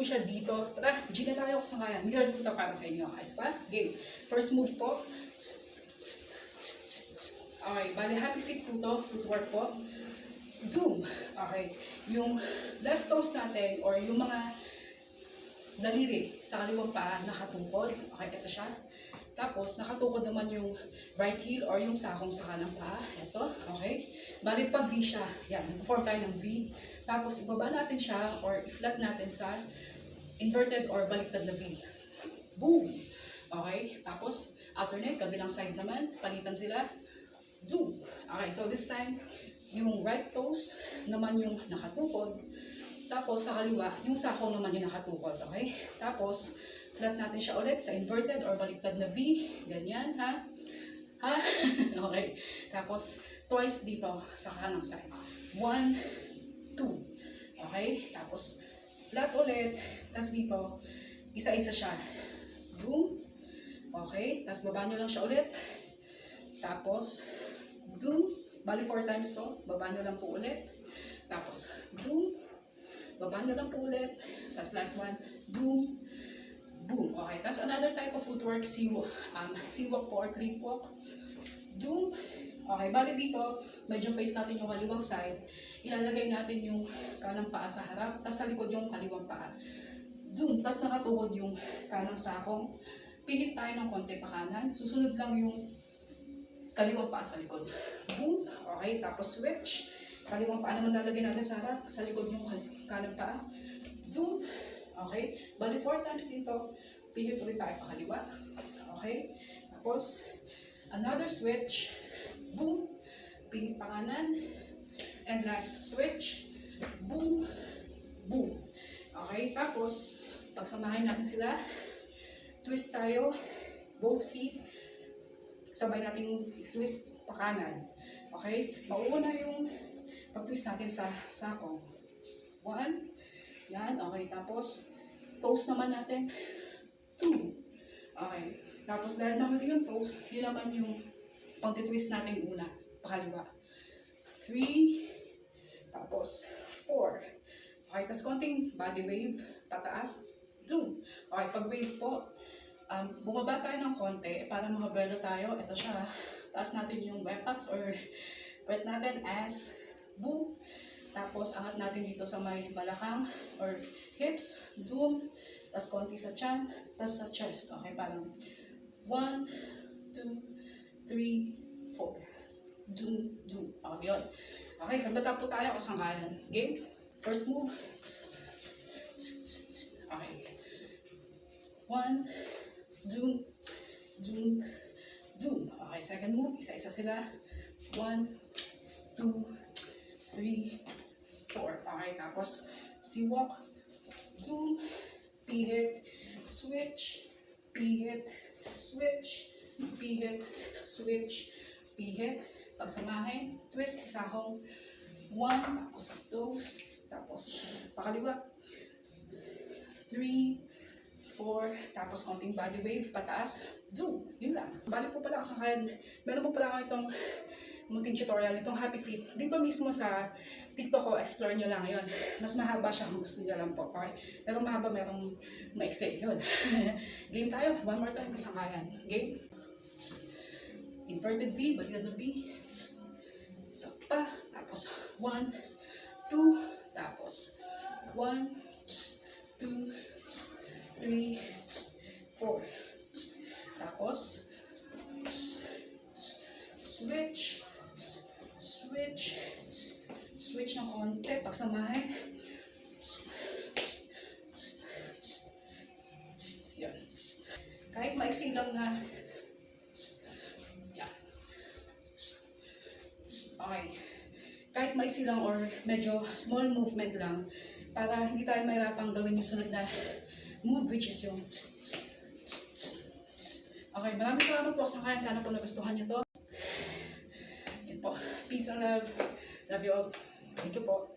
siya dito. Tara, G na tayo sa kaya. Nilan po ito para sa inyo. Ayos pa? Game. First move po. Okay, bali happy feet po to. Footwork po. Doom. Okay. Yung left toes natin or yung mga daliri sa kaliwang paa nakatukod. Okay, ito siya. Tapos, nakatukod naman yung right heel or yung sakong sa kanang paa. Ito, okay. Bali pa V siya. Yan, nag-form tayo ng V. Tapos, ibaba natin siya or i-flat natin sa inverted or baliktad na V. Boom! Okay, tapos, alternate, kabilang side naman, palitan sila. Doom! Okay, so this time, yung right toes naman yung nakatukod. Tapos, sa kaliwa, yung sakong naman yung nakatukod. Okay? Tapos, flat natin siya ulit sa inverted or baliktad na V. Ganyan, ha? Ha? Okay. Tapos, twice dito sa kanang side. 1, 2. Okay? Tapos, flat ulit. Tapos dito, isa-isa siya. Doom. Okay? Tapos, baba nyo lang siya ulit. Tapos, doom. Bali 4 times to. Baba nyo lang po ulit. Tapos, doom. Baba nyo lang po ulit. Tapos, last one. Doom. Boom. Okay. Tapos another type of footwork, C-walk po or creep walk. Doom. Okay. Bali dito, medyo face natin yung kaliwang side. Ilalagay natin yung kanang paa sa harap. Tapos sa likod yung kaliwang paa. Doom. Tapos nakatukod yung kanang sakong. Pilit tayo ng konti pa kanan. Susunod lang yung kaliwang paa sa likod. Boom. Okay. Tapos switch. Kaliwang paa naman lalagay natin sa harap. Sa likod yung kanang paa. Doom. Okay? Bali 4 times dito, pihit ulit tayo pa kaliwa. Okay? Tapos, another switch. Boom. Pihit pa kanan. And last switch. Boom. Boom. Okay? Tapos, pagsamahin natin sila. Twist tayo. Both feet. Sabay natin twist pa kanan. Okay? Mauuna yung pag-twist natin sa sakong. 1. Yan, okay. Tapos, toes naman natin. 2. Okay. Tapos, dahil nahuli yung toes, yun naman yung pag-twist natin una, pakaliwa. 3. Tapos, 4. Okay. Tapos, konting body wave, pataas. 2. Okay. Pag-wave po, bumaba tayo ng konti para makabelo tayo. Ito siya. Taas natin yung buttocks or pwet natin as boom. Tapos, angat natin dito sa may balakang or hips, doom, tapos konti sa tiyan, tapos sa chest. Okay, parang 1, 2, 3, 4. Doom, doom. Okay, yun. Okay, from the top po tayo, kasangkalan. Game? First move. Okay. 1, doom, doom, doom. Okay, second move, isa-isa sila. 1, 2, 3, 4. Okay, tapos C-walk, doom, pihit, switch, pihit, switch, pihit, switch, pihit. Pagsamahin, twist, isahong 1, tapos toes, tapos pakaliwa, 3, 4, tapos konting body wave, pataas, doom. Yun lang. Balik po pala kasangkayan. Meron po pala ako itong munting tutorial, itong happy feet. Dito mismo sa TikTok ko, explore nyo lang yun. Mas mahaba siya kung gusto nyo lang po. Okay? Merong mahaba, merong maiksi. Yun. Game tayo. One more time, kasangkayan. Game. Inverted V, balikan na V. Isa pa. Tapos 1, 2. Tapos 1, 2, 3, 4. Tapos switch. Switch. Switch ng konti. Pagsamahin. Yan. Kahit maiksi lang na. Yan. Okay. Kahit maiksi lang or medyo small movement lang para hindi tayo mahirapang gawin yung sunod na move, which is yung okay, maraming salamat po sa kanya. Sana po nagustuhan niyo to. Yan po. Peace and love. Love you all. Thank you po.